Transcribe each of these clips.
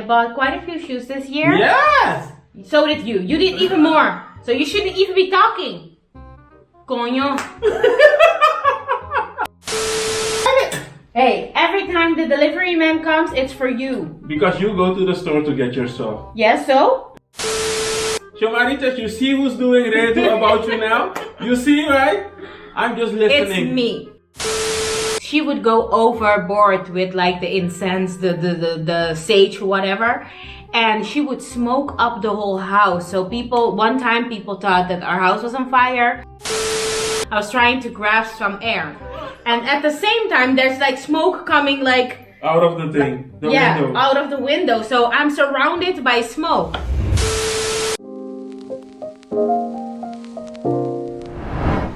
I bought quite a few shoes this year. Yes! So did you. You did even more. So you shouldn't even be talking. Coño. Hey, every time the delivery man comes, it's for you. Because you go to the store to get your stuff. Yes, so? Maritas, you see who's doing radio about you now? You see, right? I'm just listening. It's me. She would go overboard with like the incense, the sage, whatever. And she would smoke up the whole house. So one time people thought that our house was on fire. I was trying to grasp some air. And at the same time, there's like smoke coming like... Out of the thing, the window. Out of the window. So I'm surrounded by smoke.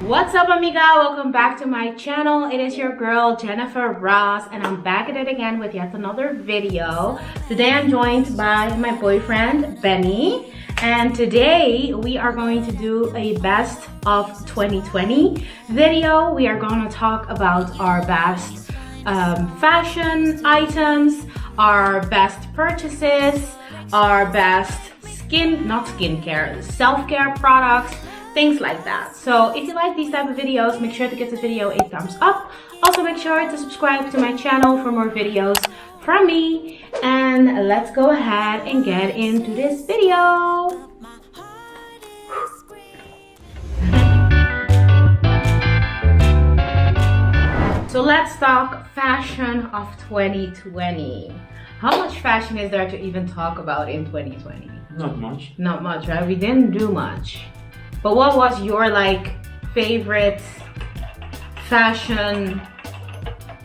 What's up, amiga? Welcome back to my channel. It is your girl, Jennyfer Ross, and I'm back at it again with yet another video. Today I'm joined by my boyfriend, Benny. And today we are going to do a best of 2020 video. We are going to talk about our best fashion items, our best purchases, our best self-care products, things like that. So if you like these type of videos, make sure to give this video a thumbs up. Also make sure to subscribe to my channel for more videos from me. And let's go ahead and get into this video. So let's talk fashion of 2020. How much fashion is there to even talk about in 2020? Not much. Not much, right? We didn't do much. But what was your like favorite fashion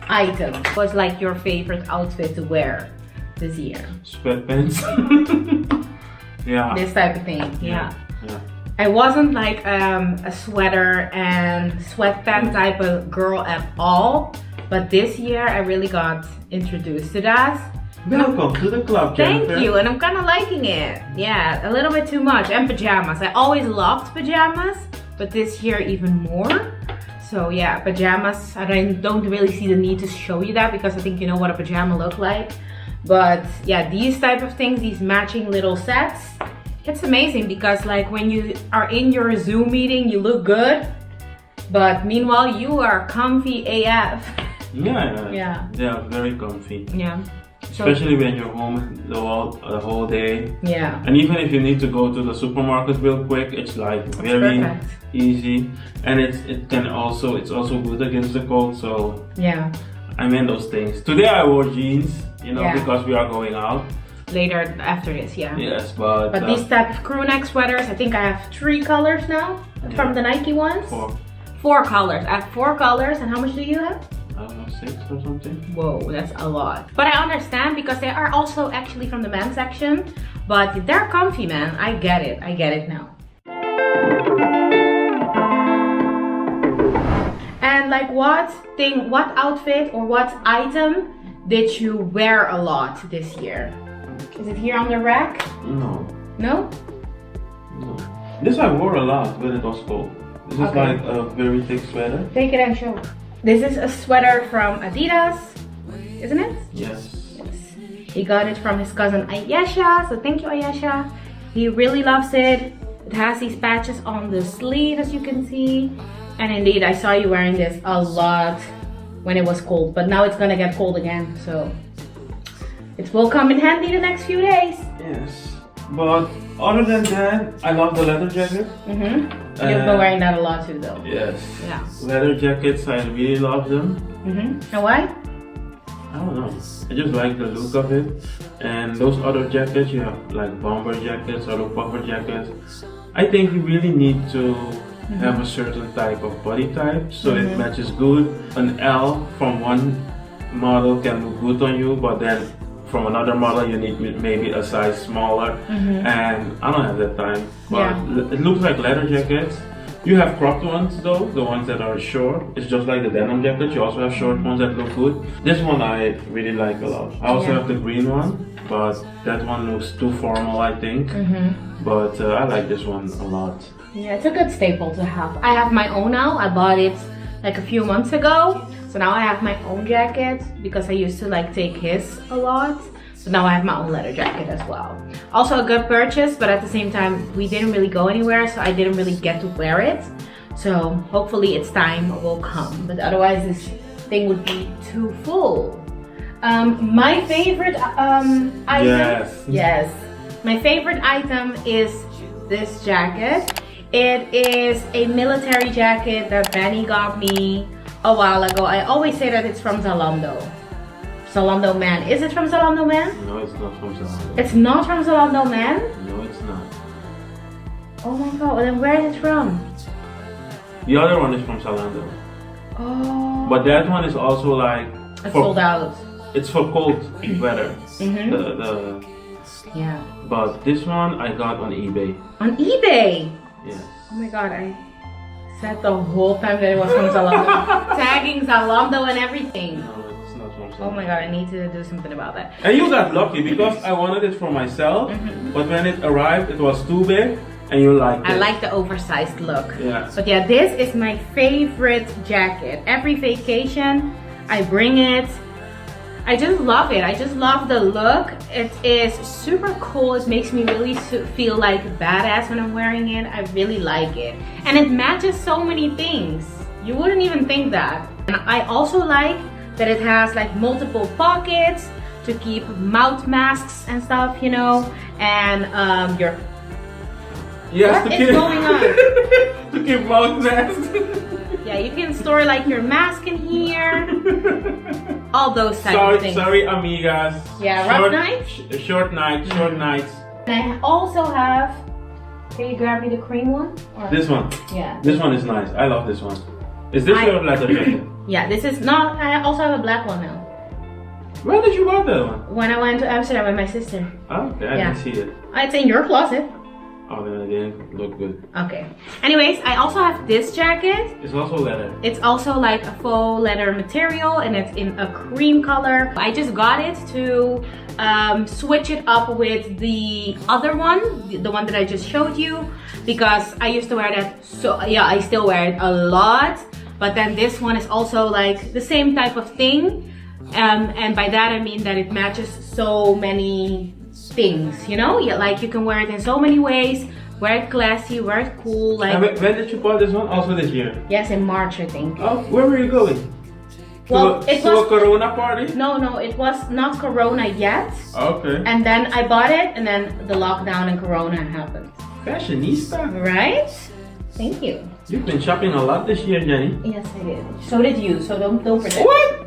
item? What was like your favorite outfit to wear this year? Sweatpants. Yeah. This type of thing, yeah. Yeah. I wasn't like a sweater and sweatpant type of girl at all. But this year I really got introduced to that. Welcome to the club, Jennifer. Thank you, and I'm kind of liking it. Yeah, a little bit too much. And pajamas. I always loved pajamas, but this year even more. So yeah, pajamas. I don't really see the need to show you that because I think you know what a pajama looks like. But yeah, these type of things, these matching little sets, it's amazing because like when you are in your Zoom meeting, you look good, but meanwhile you are comfy AF. Yeah. They are very comfy. Yeah. Especially when you're home the whole day. Yeah. And even if you need to go to the supermarket real quick, it's like very easy. And it's also good against the cold. So yeah, I mean those things. Today I wore jeans, because we are going out. Later after this, yeah. Yes, but these type of crew neck sweaters, I think I have 3 colors now from the Nike ones. 4 colors. I have 4 colors, and how much do you have? I don't know, 6 or something. Whoa, that's a lot. But I understand because they are also actually from the men's section. But they're comfy, man. I get it now. And like what outfit or what item did you wear a lot this year? Is it here on the rack? No. No? No. This I wore a lot when it was cold. This is like a very thick sweater. Take it and show. This is a sweater from Adidas, isn't it? Yes. He got it from his cousin Ayesha, so thank you Ayesha. He really loves it. It has these patches on the sleeve as you can see. And indeed, I saw you wearing this a lot when it was cold, but now it's gonna get cold again, so it will come in handy the next few days. Yes, but other than that, I love the leather jacket. You've been wearing that a lot too though. Yes. Yeah. Leather jackets, I really love them. And why? I don't know. I just like the look of it. And those other jackets, you have like bomber jackets or puffer jackets. I think you really need to have a certain type of body type so it matches good. An L from one model can look good on you, but then from another model you need maybe a size smaller. And I don't have that time. But it looks like leather jackets. You have cropped ones though, the ones that are short. It's just like the denim jacket. You also have short ones that look good. This one I really like a lot. I also have the green one, but that one looks too formal, I think. But I like this one a lot. Yeah, it's a good staple to have. I have my own now. I bought it like a few months ago. So now I have my own jacket because I used to like take his a lot. So now I have my own leather jacket as well. Also a good purchase, but at the same time, we didn't really go anywhere, so I didn't really get to wear it. So hopefully its time will come, but otherwise this thing would be too full. My favorite item, yes, my favorite item is this jacket. It is a military jacket that Benny got me a while ago. I always say that it's from Zalando. Zalando Man. Is it from Zalando Man? No, it's not from Zalando. It's not from Zalando Man? No, it's not. Oh my god, then where is it from? The other one is from Zalando. Oh. But that one is also like... It's sold out. It's for cold weather. Mm-hmm. Yeah. But this one I got on eBay. On eBay? Yes. Oh my god, I said the whole time that it was from Zalando. Tagging Zalando and everything. No, it's not from Zalando. Oh my god, I need to do something about that. And you got lucky because I wanted it for myself, but when it arrived it was too big and you liked it. I like the oversized look. Yeah. But yeah, this is my favorite jacket. Every vacation, I bring it. I just love it. I just love the look. It is super cool. It makes me really feel like badass when I'm wearing it. I really like it. And it matches so many things. You wouldn't even think that. And I also like that it has like multiple pockets to keep mouth masks and stuff, you know. And your... Yes, what is going on? To keep mouth masks. Yeah, you can store like your mask in here. All those types of things. Sorry, amigas. Yeah, rough nights? Short nights. And I also have... Can you grab me the cream one? Or... This one. Yeah. This one is nice. I love this one. Is this your leather jacket? Yeah, this is not... I also have a black one now. Where did you buy that one? When I went to Amsterdam with my sister. Oh, okay, I didn't see it. It's in your closet. Oh, then it didn't look good. Okay. Anyways, I also have this jacket. It's also leather. It's also like a faux leather material and it's in a cream color. I just got it to switch it up with the other one, the one that I just showed you, because I used to wear that. So yeah, I still wear it a lot. But then this one is also like the same type of thing. And by that I mean that it matches so many things, you know? Yeah, like you can wear it in so many ways. Wear it classy, wear it cool. Like. And when did you buy this one? Also this year? Yes, in March I think. Oh, where were you going? Well, it was a Corona party? No, it was not Corona yet. Okay. And then I bought it, and then the lockdown and Corona happened. Fashionista. Right? Thank you. You've been shopping a lot this year, Jenny. Yes, I did. So did you. So don't pretend. What?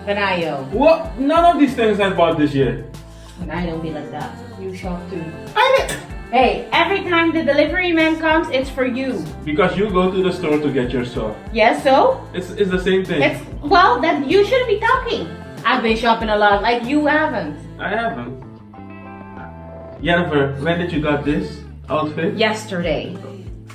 Ganayo. What? None of these things I bought this year. I don't be like that. You shop too. I did. Hey, every time the delivery man comes, it's for you. Because you go to the store to get your stuff. Yes, so? It's the same thing. Well, then you shouldn't be talking. I've been shopping a lot, like you haven't. I haven't. Jennifer, when did you got this outfit? Yesterday.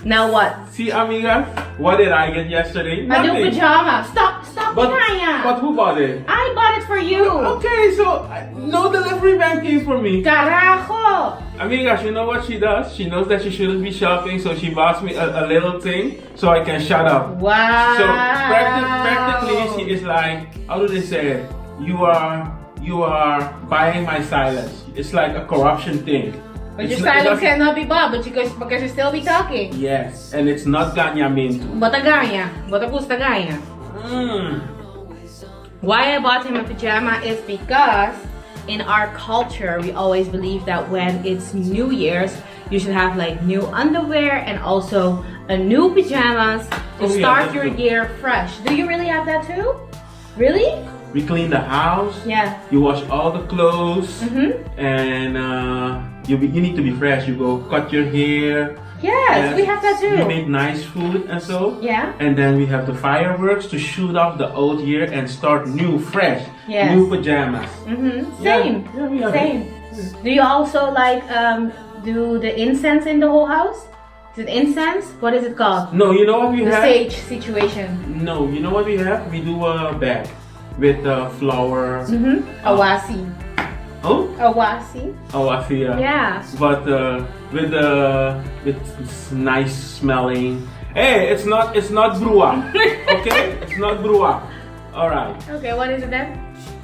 Now what? See, amiga, what did I get yesterday? A new pajama. Stop But Kaya. who bought it? I bought it for you. Okay, so no delivery man came for me. Carajo. Amiga, you know what she does? She knows that she shouldn't be shopping, so she buys me a little thing so I can shut up. Wow. So practically she is like, how do they say it? You are buying my silence. It's like a corruption thing. But your silence cannot be bought, but because you still be talking. Yes, and it's not ganhamento. Bota ganha. Bota custa ganha. Why I bought him a pajama is because in our culture, we always believe that when it's New Year's, you should have like new underwear and also a new pajamas to start your year fresh. Do you really have that too? Really? We clean the house. Yeah. You wash all the clothes. And you need to be fresh. You go cut your hair. Yes, we have that too. We make nice food and so. Yeah. And then we have the fireworks to shoot off the old year and start new, fresh, new pajamas. Same. Yeah, same. Do you also like do the incense in the whole house? Is it incense? What is it called? No, you know what we have? The sage situation. No, you know what we have? We do a bag with flour. Awasi. Oh? Awasi. Awasi, yeah. Yeah. But with nice smelling. Hey, it's not brua. Okay? It's not brua. Alright. Okay, what is it then?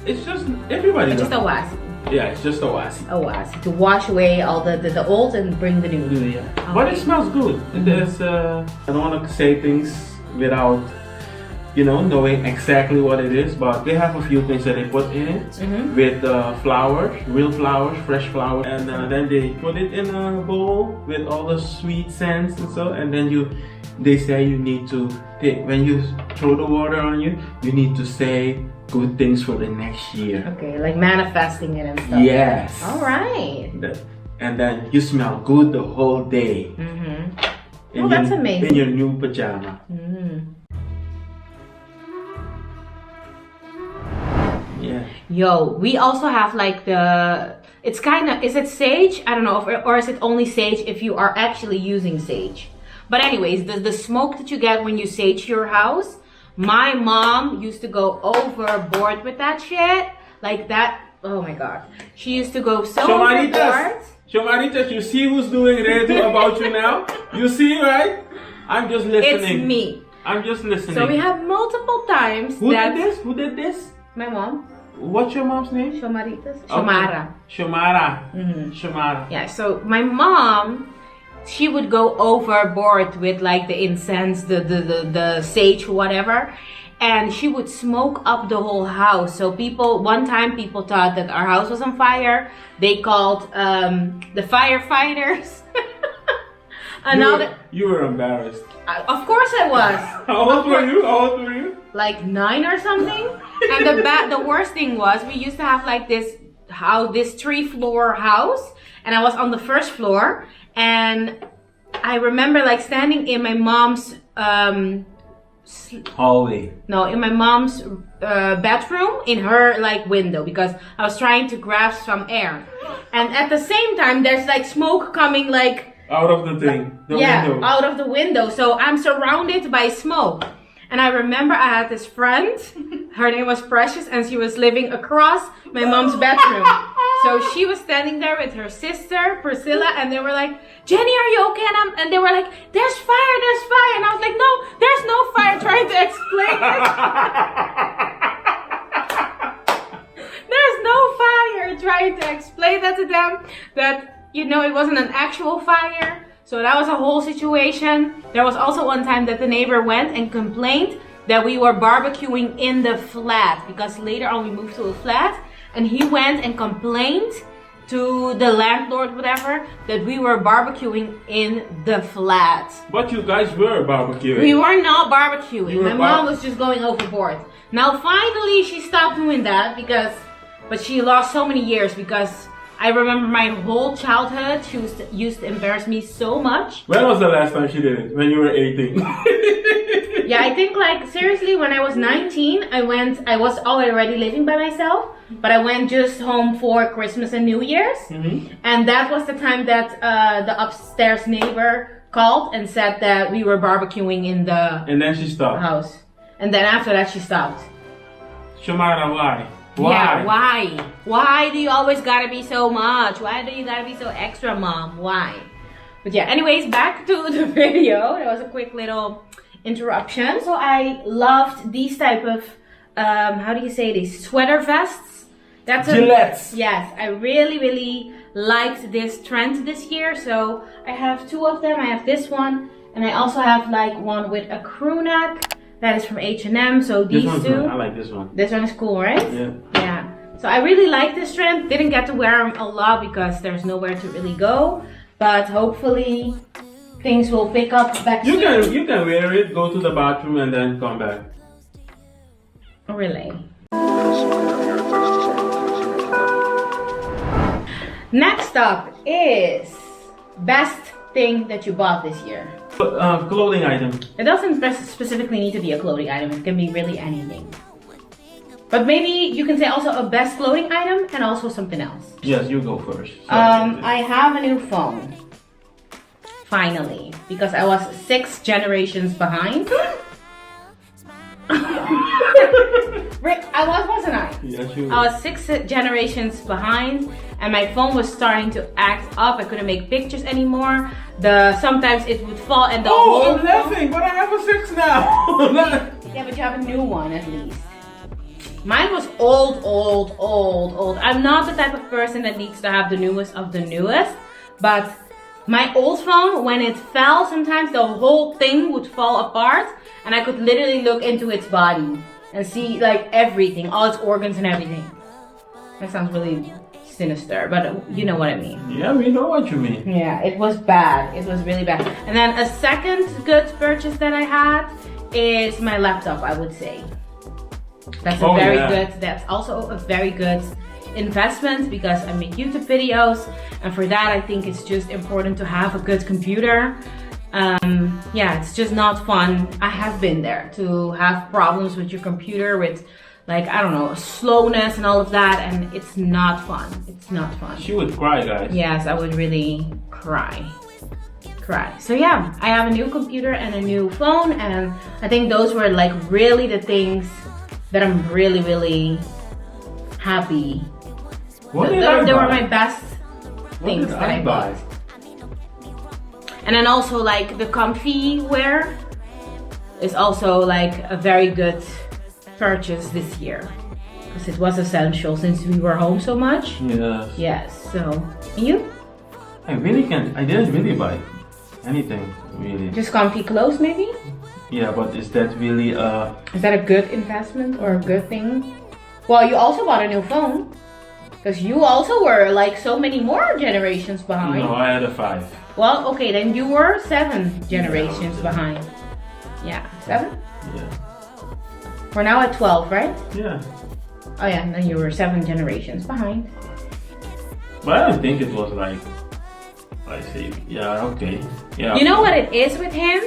It's just everybody It's does. just Awasi. Yeah, it's just a washi. A washi to wash away all the old and bring the new. Yeah. But it smells good. There's I don't want to say things without knowing exactly what it is, but they have a few things that they put in it with flowers, real flowers, fresh flowers, and then they put it in a bowl with all the sweet scents and so, and then they say you need to when you throw the water on you need to say good things for the next year. Okay, like manifesting it and stuff. Yes. All right. And then you smell good the whole day. Oh, that's amazing. In your new pajama. Yeah. Yo, we also have like it's kind of, is it sage? I don't know, or is it only sage if you are actually using sage? But anyways, the smoke that you get when you sage your house, my mom used to go overboard with that shit. Like that, oh my god. She used to go so overboard. Shomaritas, you see who's doing radio about you now? You see, right? I'm just listening. It's me. I'm just listening. So we have multiple times Who did this? My mom. What's your mom's name? Shomaritas. Okay. Shomara. Shomara. Shomara. Yeah, so my mom, she would go overboard with like the incense, the sage, whatever, and she would smoke up the whole house. So one time people thought that our house was on fire. They called the firefighters. You were embarrassed. Of course I was. How old were you? Like 9 or something. And the worst thing was we used to have like this 3-floor house, and I was on the first floor, and I remember like standing in my mom's hallway. No, in my mom's bedroom, in her like window, because I was trying to grab some air, and at the same time there's like smoke coming like out of the thing. Window. Out of the window. So I'm surrounded by smoke. And I remember I had this friend, her name was Precious, and she was living across my mom's bedroom. So she was standing there with her sister, Priscilla, and they were like, Jenny, are you okay? And they were like, there's fire. And I was like, no, there's no fire, trying to explain it. There's no fire, trying to explain that to them, that, it wasn't an actual fire. So that was a whole situation. There was also one time that the neighbor went and complained that we were barbecuing in the flat, because later on we moved to a flat, and he went and complained to the landlord, whatever, that we were barbecuing in the flat. But you guys were barbecuing. We were not barbecuing. My mom was just going overboard. Now finally she stopped doing that, but she lost so many years, because I remember my whole childhood, she used to embarrass me so much. When was the last time she did it? When you were 18? Yeah, I think like seriously, when I was 19, I was already living by myself, but I went just home for Christmas and New Year's. And that was the time that the upstairs neighbor called and said that we were barbecuing in the and then she stopped. House. And then after that she stopped. Shamara, why? Yeah, why? Why do you always gotta be so much? Why do you gotta be so extra, Mom? Why? But yeah, anyways, back to the video. That was a quick little interruption. So I loved these type of, how do you say these? Sweater vests. That's Gillettes. Yes, I really liked this trend this year. So I have 2 of them. I have this one, and I also have like one with a crew neck. That is from H&M, so these two. I like this one. This one is cool, right? Yeah. Yeah. So I really like this trend. Didn't get to wear them a lot because there's nowhere to really go. But hopefully things will pick up back soon. You can wear it, go to the bathroom, and then come back. Oh, really? Next up is best thing that you bought this year. Clothing item. It doesn't specifically need to be a clothing item. It can be really anything. But maybe you can say also a best clothing item and also something else. Yes, you go first. I have a new phone. Finally. Because I was 6 generations behind. Wasn't I? Yes, you were. I was 6 generations behind, and my phone was starting to act up. I couldn't make pictures anymore. Sometimes it would fall and the whole I'm laughing, but I have a 6 now. Yeah, but you have a new one at least. Mine was old. I'm not the type of person that needs to have the newest of the newest, but my old phone, when it fell, sometimes the whole thing would fall apart and I could literally look into its body and see like everything, all its organs and everything. That sounds really sinister, but you know what I mean. Yeah, we know what you mean. Yeah, it was bad. It was really bad. And then a second good purchase that I had is my laptop, I would say. That's a very good, that's also a very good investment because I make YouTube videos, and for that I think it's just important to have a good computer. Yeah, it's just not fun. I have been there to have problems with your computer with like, I don't know, slowness and all of that, and it's not fun. It's not fun. She would cry, guys. Yes, I would really cry. So yeah, I have a new computer and a new phone, and I think those were like really the things that I'm really happy. What They were my best things that I bought. And then also like the comfy wear is also like a very good purchase this year because it was essential since we were home so much. Yes. So, and you? I didn't really buy anything, really. Just comfy clothes, maybe? Yeah, but is that really Is that a good investment or a good thing? Well, you also bought a new phone. Because you also were like so many more generations behind. No, I had a 5. Well, okay, then you were 7 generations behind. Yeah, 7? Yeah. We're now at 12, right? Yeah. Oh yeah, and then you were 7 generations behind. But I don't think it was like, I see, yeah, okay. Yeah. You know what it is with him?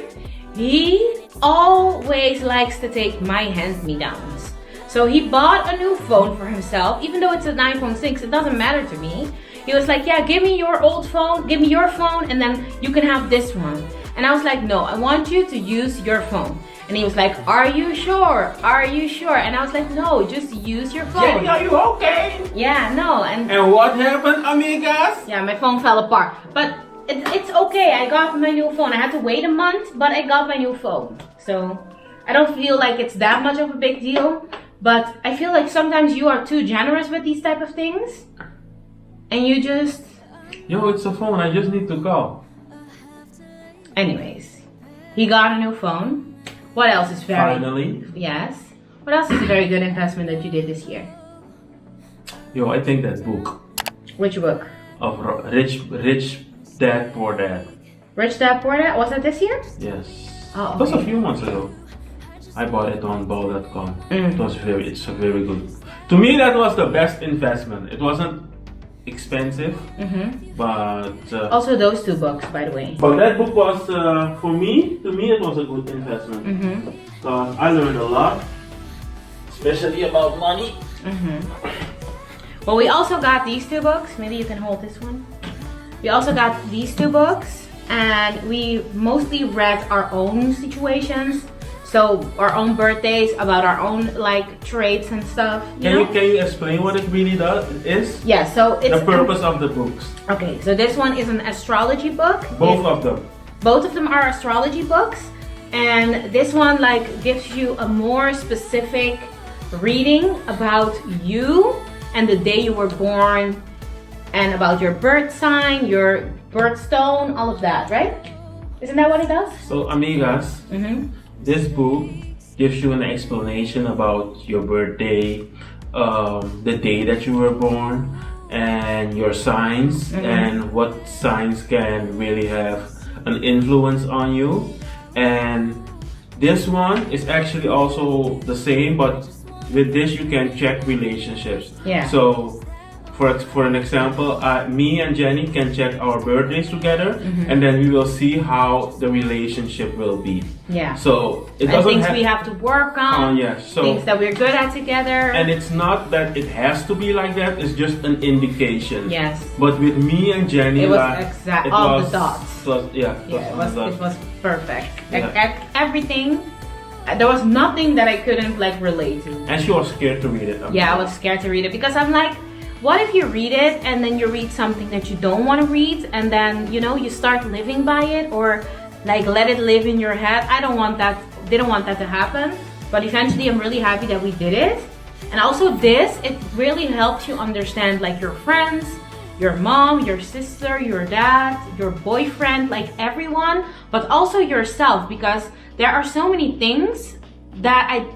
He always likes to take my hand-me-downs. So he bought a new phone for himself, even though it's an iPhone 6, it doesn't matter to me. He was like, yeah, give me your old phone, give me your phone, and then you can have this one. And I was like, no, I want you to use your phone. And he was like, are you sure? Are you sure? And I was like, no, just use your phone. Jenny, are you okay? Yeah, no. And what happened, amigas? yeah, my phone fell apart. But it's okay, I got my new phone. I had to wait a month, but I got my new phone. So I don't feel like it's that much of a big deal. But I feel like sometimes you are too generous with these type of things. And you just... Yo, it's a phone, I just need to call. Anyways, he got a new phone. What else is very... Finally. Yes. What else is a very good investment that you did this year? Yo, I think that book. Which book? Of Rich Dad, Poor Dad. Rich Dad, Poor Dad? Was that this year? Yes. Oh, okay. It was a few months ago. I bought it on ball.com. It's a very good. To me, that was the best investment. It wasn't expensive, but also those 2 books, by the way. But that book was to me, it was a good investment. So I learned a lot, especially about money. Well, we also got these 2 books. Maybe you can hold this one. We also got these 2 books, and we mostly read our own situations. So our own birthdays, about our own like traits and stuff. Can you explain what it really is? Yeah, so it's the purpose of the books. Okay, so this one is an astrology book. Both of them. Both of them are astrology books, and this one like gives you a more specific reading about you and the day you were born, and about your birth sign, your birthstone, all of that, right? Isn't that what it does? So, amigas. This book gives you an explanation about your birthday, the day that you were born, and your signs, and what signs can really have an influence on you. And this one is actually also the same, but with this you can check relationships. Yeah. So for an example, me and Jenny can check our birthdays together, and then we will see how the relationship will be. Yeah. So it doesn't things we have to work on. So things that we're good at together. And it's not that it has to be like that. It's just an indication. Yes. But with me and Jenny, it was exact all the dots. It was perfect. Yeah. Everything. There was nothing that I couldn't like relate to. And she was scared to read it. Yeah, I was scared to read it because I'm like, what if you read it and then you read something that you don't want to read, and then you start living by it, or like let it live in your head? I don't want that. Didn't want that to happen. But eventually I'm really happy that we did it. And also this, it really helps you understand like your friends, your mom, your sister, your dad, your boyfriend, like everyone, but also yourself, because there are so many things that I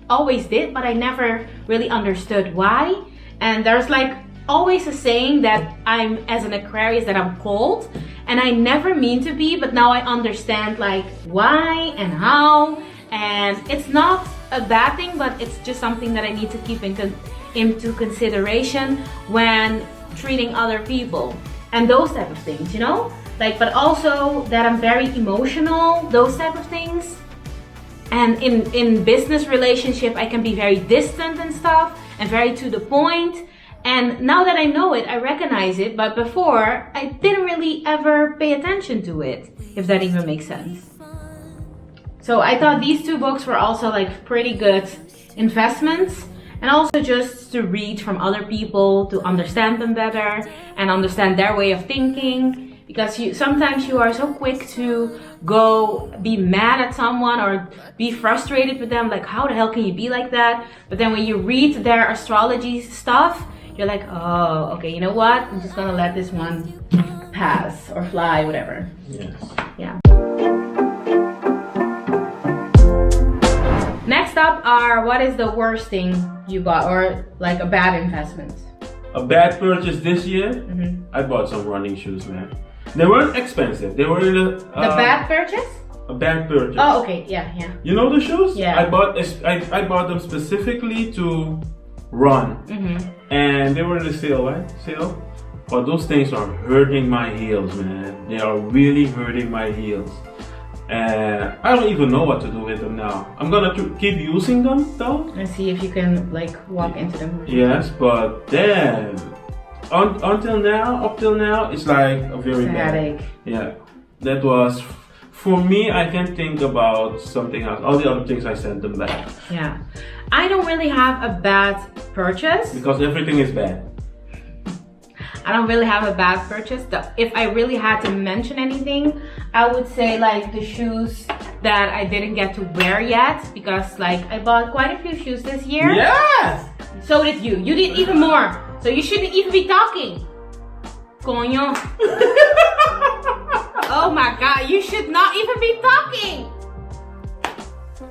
always did, but I never really understood why. And there's like always a saying that I'm, as an Aquarius, that I'm cold, and I never mean to be, but now I understand like why and how. And it's not a bad thing, but it's just something that I need to keep into consideration when treating other people and those type of things, you know, like, but also that I'm very emotional, those type of things. And in business relationship, I can be very distant and stuff and very to the point. And now that I know it, I recognize it, but before I didn't really ever pay attention to it, if that even makes sense. So I thought these two books were also like pretty good investments, and also just to read from other people, to understand them better and understand their way of thinking, because sometimes you are so quick to go be mad at someone or be frustrated with them, like how the hell can you be like that? But then when you read their astrology stuff, you're like, oh, okay, you know what? I'm just gonna let this one pass or fly, whatever. Yes. Yeah. Next up are, what is the worst thing you bought, or like a bad investment? A bad purchase this year? I bought some running shoes, man. They weren't expensive. They were in the bad purchase? A bad purchase. Oh, okay, yeah. You know the shoes? Yeah. I bought them specifically to run, and they were in the sale, right? Sale. But those things are hurting my heels, man. They are really hurting my heels, and I don't even know what to do with them now. I'm gonna keep using them though, and see if you can like walk into them. Yes, but then up till now, it's like a very bad headache. Yeah, that was. For me, I can think about something else. All the other things I sent them back. Yeah. I don't really have a bad purchase. Because everything is bad. I don't really have a bad purchase. If I really had to mention anything, I would say like the shoes that I didn't get to wear yet. Because like I bought quite a few shoes this year. Yes! So did you. You did even more. So you shouldn't even be talking. Coño. Oh my god, you should not even be talking!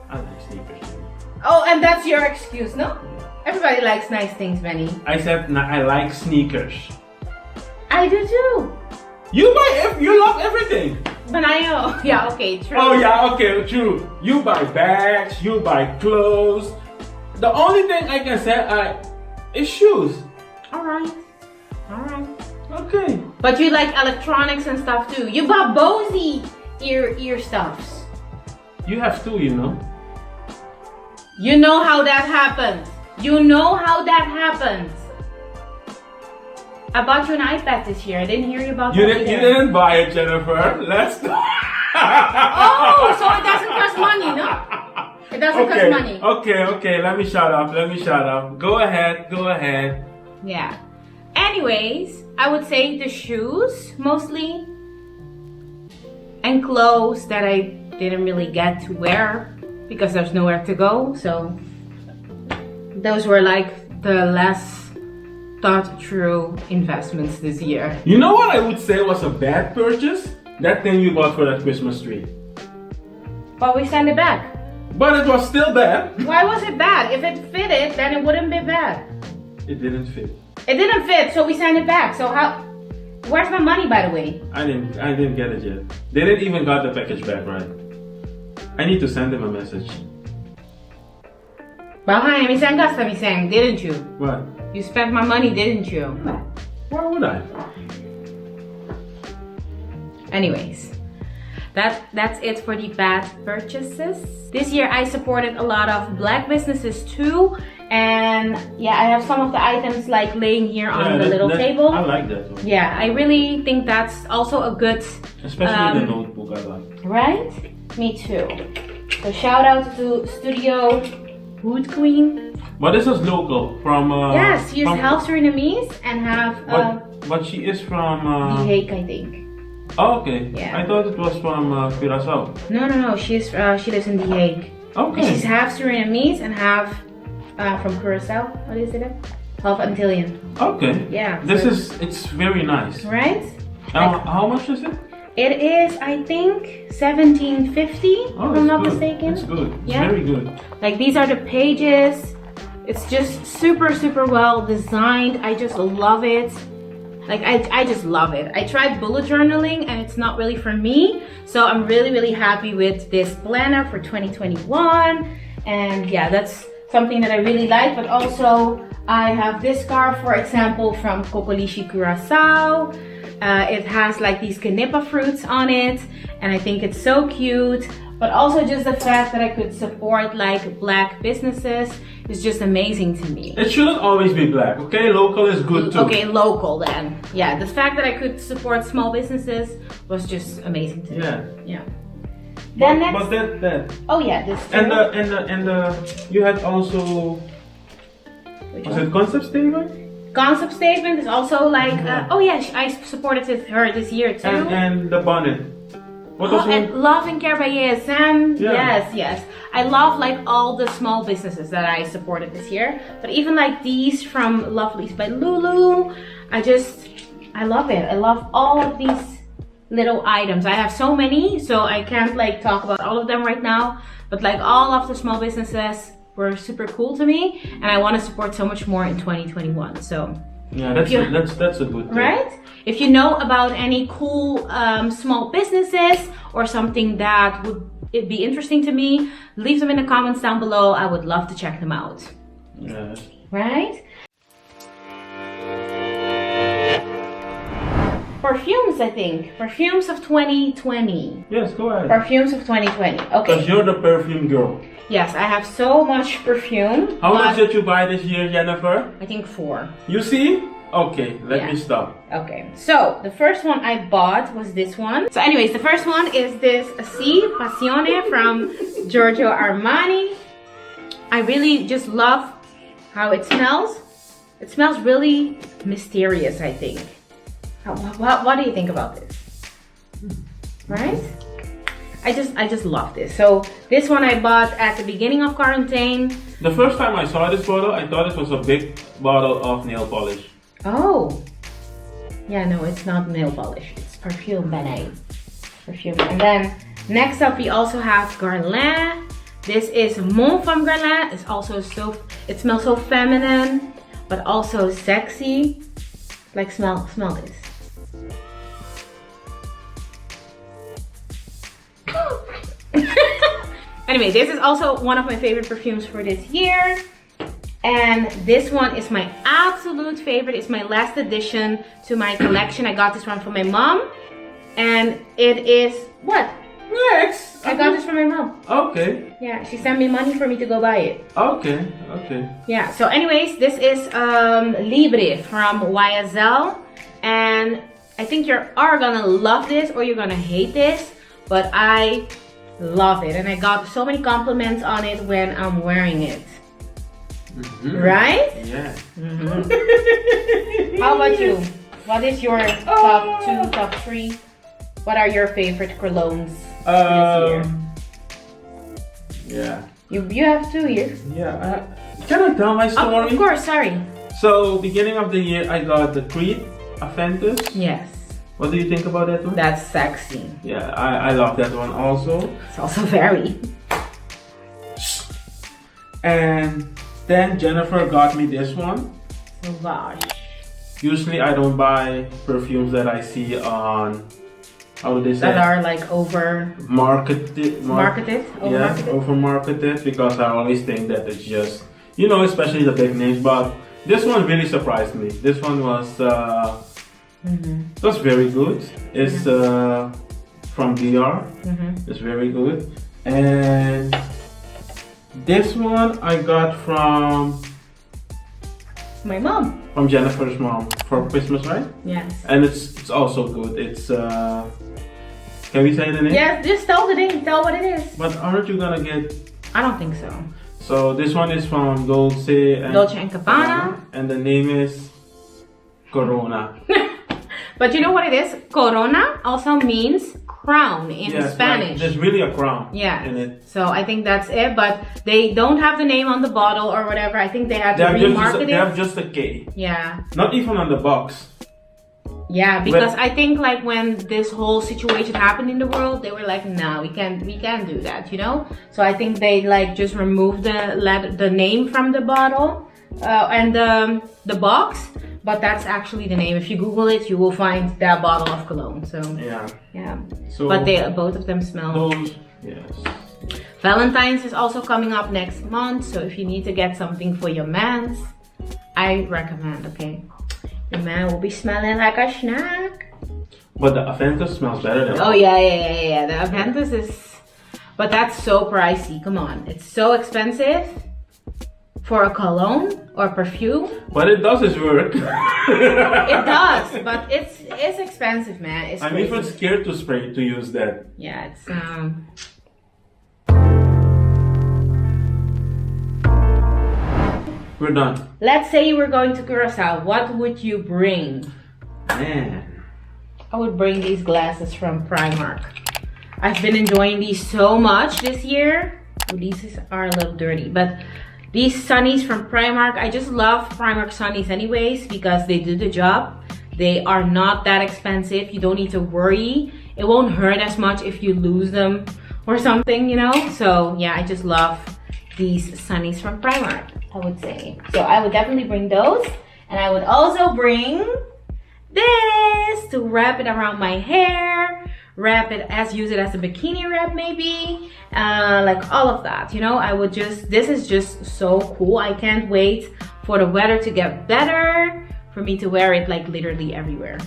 I like sneakers. Oh, and that's your excuse, no? Everybody likes nice things, Benny. I said I like sneakers. I do too. You love everything. But I know. Yeah, okay, true. Oh yeah, okay, true. You buy bags, you buy clothes. The only thing I can say is shoes. Alright. Okay. But you like electronics and stuff too. You bought Bose ear stuffs. You have two, you know. You know how that happens. You know how that happens. I bought you an iPad this year. I didn't hear you about that. You didn't buy it, Jennifer. Let's Oh, so it doesn't cost money, no? It doesn't cost money. Okay. Let me shut up. Go ahead. Yeah. Anyways, I would say the shoes mostly, and clothes that I didn't really get to wear because there's nowhere to go. So those were like the less thought through investments this year. You know what I would say was a bad purchase? That thing you bought for that Christmas tree. But we sent it back. But it was still bad. Why was it bad? If it fitted, then it wouldn't be bad. It didn't fit. It didn't fit, so we sent it back. So how? Where's my money, by the way? I didn't get it yet. They didn't even got the package back, right? I need to send them a message. Bahaya, misang gasta misang, didn't you? What? You spent my money, didn't you? Why would I? Anyways, that's it for the bad purchases. This year I supported a lot of black businesses too. And yeah, I have some of the items like laying here on the little table. I like that one. Yeah, I really think that's also a good... Especially the notebook, I like. Right? Me too. So shout out to Studio Wood Queen. But this is local from... yes, she is half Surinamese and half... but she is from... The Hague, I think. Oh, okay. Yeah. I thought it was from Curaçao. No. She lives in The Hague. Okay. And she's half Surinamese and half from Curacao. What is it? Half Antillian. Okay. Yeah. It's very nice. Right? How much is it? It is, I think, 1750, if I'm not mistaken. It's good. It's Yeah. very good. Like, these are the pages. It's just super, super well designed. I just love it. Like, I just love it. I tried bullet journaling and it's not really for me. So I'm really, really happy with this planner for 2021. And yeah, that's something that I really like. But also, I have this scarf, for example, from Kokolishi Curacao. It has like these Kanipa fruits on it, and I think it's so cute. But also just the fact that I could support like black businesses is just amazing to me. It shouldn't always be black, okay? Local is good too. Okay, local then. Yeah, the fact that I could support small businesses was just amazing to me. Yeah. Then next. But that. Oh yeah, this. And you had also. Was it concept statement? Concept statement is also like, oh yeah, I supported her this year too. And the bonnet. What was and Love and Care by ASM. Yeah. Yes. I love like all the small businesses that I supported this year. But even like these from Lovelies by Lulu, I love it. I love all of these little items. I have so many, so I can't like talk about all of them right now. But like all of the small businesses were super cool to me, and I want to support so much more in 2021. So yeah, that's a good thing. Right? If you know about any cool small businesses or something that would be interesting to me, leave them in the comments down below. I would love to check them out. Yeah. Right? Perfumes, I think. Perfumes of 2020. Yes, go ahead. Perfumes of 2020. Okay. Because you're the perfume girl. Yes, I have so much perfume. How much did you buy this year, Jennifer? I think 4. You see? Okay, let me stop. Okay, so the first one I bought was this one. So anyways, the first one is this Si Passione from Giorgio Armani. I really just love how it smells. It smells really mysterious, I think. What do you think about this? Right? I just love this. So this one I bought at the beginning of quarantine. The first time I saw this bottle, I thought it was a big bottle of nail polish. Oh. Yeah, no, it's not nail polish. It's perfume Benet. Perfume. And then next up we also have Guerlain. This is Mon Femme Guerlain. It's also it smells so feminine, but also sexy. Like smell this. Anyway, this is also one of my favorite perfumes for this year. And this one is my absolute favorite. It's my last addition to my collection. I got this one from my mom. And it is, what? Next. I got this from my mom. Okay. Yeah, she sent me money for me to go buy it. Okay. Yeah, so anyways, this is Libre from YSL. And I think you're either gonna love this or you're gonna hate this. But I love it, and I got so many compliments on it when I'm wearing it. Right? Yeah. How about you? What is your top 2, top 3? What are your favorite colognes this year? Yeah. You have 2 here. Yeah. Can I tell my story? Oh, of course, sorry. So, beginning of the year, I got the Creed Aventus. Yes. What do you think about that one? That's sexy. Yeah, I love that one also. It's also very. And then Jennifer got me this one. Sauvage. Usually I don't buy perfumes that I see on, how do they say? That are like over marketed. Over marketed, because I always think that it's just, you know, especially the big names. But this one really surprised me. This one was it was very good. It's from DR. It's very good. And this one I got from my mom. From Jennifer's mom for Christmas, right? Yes. And it's also good. It's can we say the name? Yeah, just tell the name. Tell what it is. But aren't you gonna get? I don't think so. So this one is from Dolce and Gabbana, and the name is Corona. But you know what it is? Corona also means crown in Spanish. Like, there's really a crown in it. So I think that's it, but they don't have the name on the bottle or whatever. I think they had to remarket it. They have just a K. Yeah. Not even on the box. Yeah, because I think like when this whole situation happened in the world, they were like, no, we can't do that, you know? So I think they like just removed the name from the bottle and the box, but that's actually the name. If you Google it, you will find that bottle of cologne. So yeah. So but both of them smell. Yes. Valentine's is also coming up next month, so if you need to get something for your mans, I recommend, okay? Your man will be smelling like a snack. But the Aventus smells better than Oh yeah. The Aventus is... But that's so pricey. Come on. It's so expensive for a cologne or perfume. But it does its work. It does, but it's expensive, man. It's I'm even scared to use that. Yeah, it's... We're done. Let's say you were going to Curacao. What would you bring? Man. I would bring these glasses from Primark. I've been enjoying these so much this year. Well, these are a little dirty, but these sunnies from Primark, I just love Primark sunnies anyways because they do the job. They are not that expensive. You don't need to worry. It won't hurt as much if you lose them or something, you know? So yeah, I just love these sunnies from Primark, I would say. So I would definitely bring those. And I would also bring this to wrap it around my hair, use it as a bikini wrap maybe, like all of that, you know. This is just so cool. I can't wait for the weather to get better, for me to wear it like literally everywhere.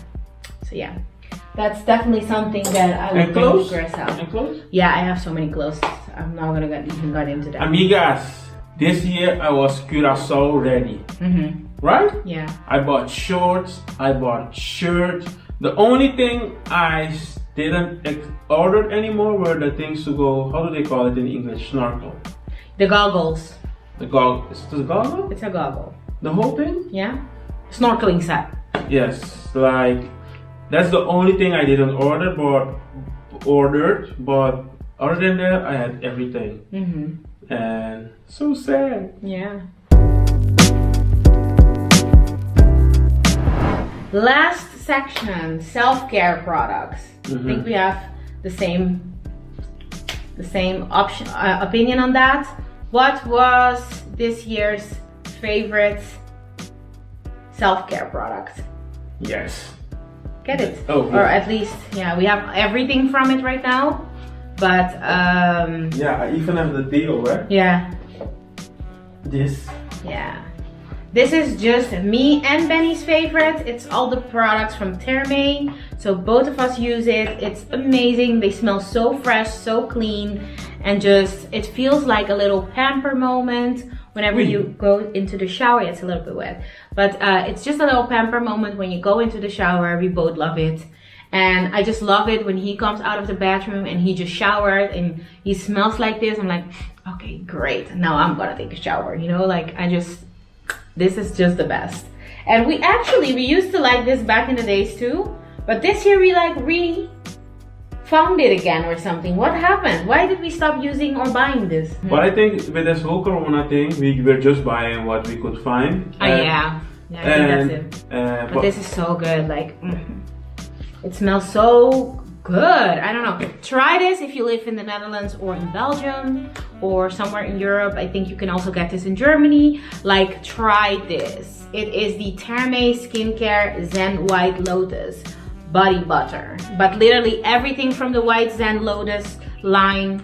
So yeah, that's definitely something that I would bring to Curacao. And clothes? Yeah, I have so many clothes. I'm not gonna even get into that. Amigas, this year I was Curacao ready. Right? Yeah. I bought shorts, I bought shirts. The only thing I didn't order anymore were the things to go, how do they call it in English? Snorkel. The goggles. The goggle. Is it a goggle? It's a goggle. The whole thing? Yeah. Snorkeling set. Yes. Like, that's the only thing I didn't order, but other than that, I had everything. And so sad. Yeah. Last section, self-care products. I think we have the same opinion on that. What was this year's favorite self-care product? Yes. Get it? Oh, or at least, yeah, we have everything from it right now. But yeah, I even have the deal, right? Yeah. This. Yeah. This is just me and Benny's favorite. It's all the products from Terme. So both of us use it. It's amazing. They smell so fresh, so clean, and just, it feels like a little pamper moment whenever you go into the shower. It's a little bit wet, but it's just a little pamper moment when you go into the shower. We both love it. And I just love it when he comes out of the bathroom and he just showered and he smells like this. I'm like, okay, great. Now I'm gonna take a shower, you know, like this is just the best. And we used to like this back in the days too, but this year we found it again or something. What happened? Why did we stop using or buying this? But I think with this whole Corona thing, we were just buying what we could find. Yeah, I think that's it. But this is so good, like, it smells so good. I don't know. Try this if you live in the Netherlands or in Belgium or somewhere in Europe. I think you can also get this in Germany. Like, try this. It is the Terme Skincare Zen White Lotus Body Butter. But literally everything from the White Zen Lotus line,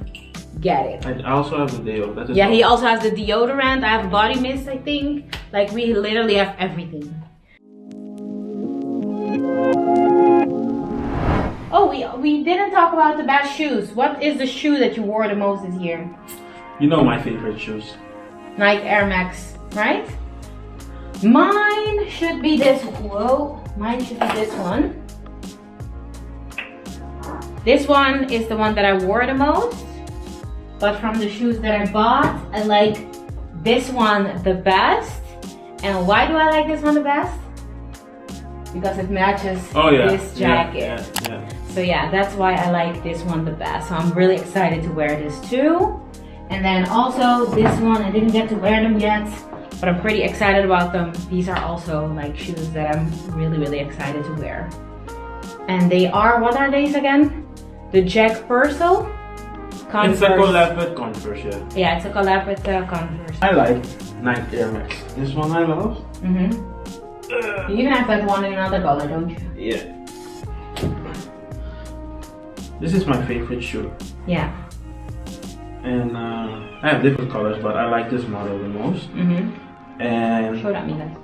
get it. I also have the deodorant. Yeah, he also has the deodorant. I have a body mist, I think. Like, we literally have everything. Oh, we didn't talk about the best shoes. What is the shoe that you wore the most this year? You know my favorite shoes. Nike Air Max, right? Mine should be this. Whoa, mine should be this one. This one is the one that I wore the most. But from the shoes that I bought, I like this one the best. And why do I like this one the best? Because it matches this jacket. Yeah. So yeah, that's why I like this one the best. So I'm really excited to wear this too. And then also this one, I didn't get to wear them yet, but I'm pretty excited about them. These are also like shoes that I'm really excited to wear. And they are, what are these again? The Jack Purcell Converse. It's a collab with Converse, yeah. Yeah, it's a collab with Converse. I like Nike Air Max. This one I love. You even have that one in another color, don't you? Yeah. This is my favorite shoe. Yeah. And I have different colors, but I like this model the most. And show that me guys.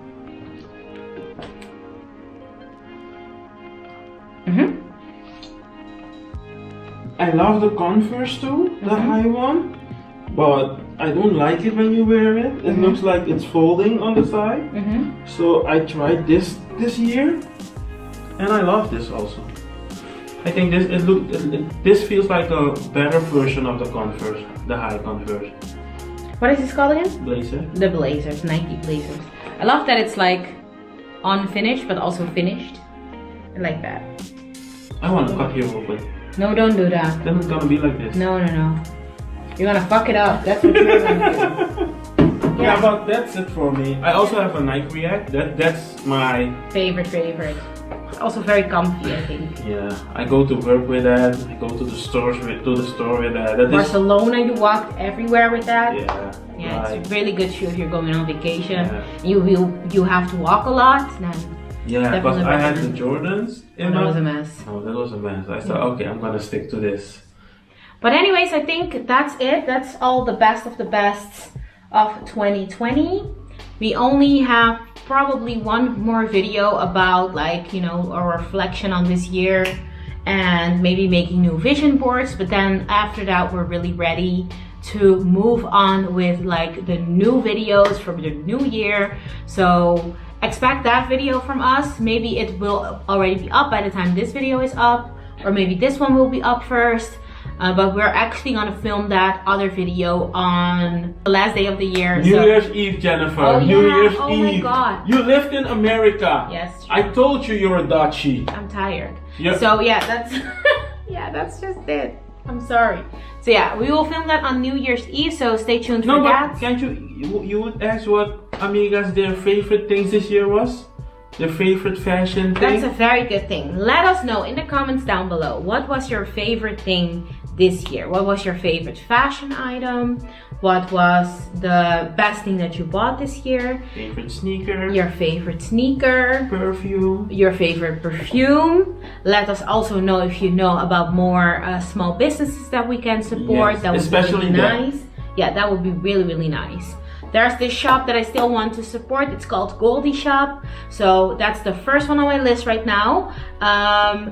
I love the Converse too, the high one, but I don't like it when you wear it. It looks like it's folding on the side. So I tried this year, and I love this also. I think this feels like a better version of the Converse, the high Converse. What is this called again? Blazer. The Blazers, Nike Blazers. I love that it's like unfinished but also finished. I like that. I want to cut here open. No, don't do that. Then it's gonna be like this. No. You're gonna fuck it up. That's what you're gonna do. Yeah, but that's it for me. I also have a Nike React. That's my favorite. Also very comfy, I think. Yeah, I go to work with that. I go to the store with that. Barcelona, you walked everywhere with that. Yeah, it's a really good shoe if you're going on vacation. You have to walk a lot. Then yeah, but I had the Jordans. That was a mess. Oh, that was a mess. I thought, okay, I'm gonna stick to this. But anyways, I think that's it. That's all the best of the best of 2020. We only have probably one more video about, like, you know, a reflection on this year and maybe making new vision boards. But then after that, we're really ready to move on with like the new videos for the new year. So expect that video from us. Maybe it will already be up by the time this video is up, or maybe this one will be up first. But we're actually gonna film that other video on the last day of the year. New Year's Eve, Jennifer. Oh, New yeah. Year's Oh Eve. my God. You lived in America. Yes. True. I told you you're a Dutchie. I'm tired. Yep. So yeah, that's that's just it. I'm sorry. So yeah, we will film that on New Year's Eve. So stay tuned for that. But can't you would ask what amigas their favorite things this year was? Their favorite fashion thing? That's a very good thing. Let us know in the comments down below. What was your favorite thing this year? What was your favorite fashion item? What was the best thing that you bought this year? Favorite sneaker? Your favorite sneaker? Perfume? Your favorite perfume? Let us also know if you know about more small businesses that we can support. Yes, that would especially be really nice. Yeah, that would be really nice. There's this shop that I still want to support. It's called Goldie Shop. So that's the first one on my list right now.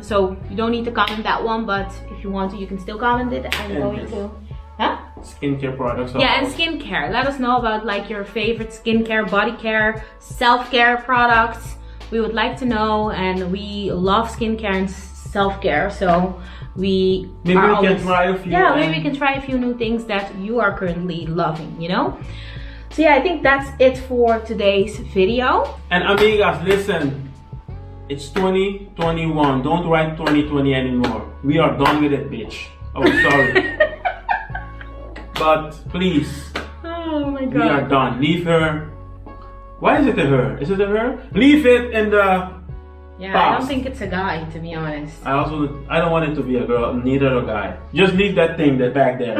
So you don't need to comment that one, but if you want to, you can still comment it. I'm going to. Huh? Skincare products. Yeah, and skincare. Let us know about like your favorite skincare, body care, self-care products. We would like to know, and we love skincare and self-care. So maybe we can try a few. Yeah, maybe we can try a few new things that you are currently loving, you know? So yeah, I think that's it for today's video. And amigas, listen, it's 2021. Don't write 2020 anymore. We are done with it, bitch. Oh, sorry. But please, oh my God, we are done. Leave her. Why is it a her? Is it a her? Leave it in the yeah, past. I don't think it's a guy, to be honest. I don't want it to be a girl, neither a guy. Just leave that thing back there.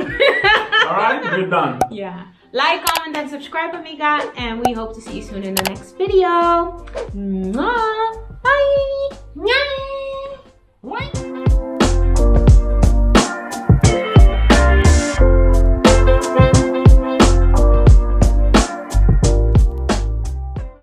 Alright, we're done. Yeah. Like, comment, and subscribe, amiga, and we hope to see you soon in the next video. Mwah. Bye. Mwah.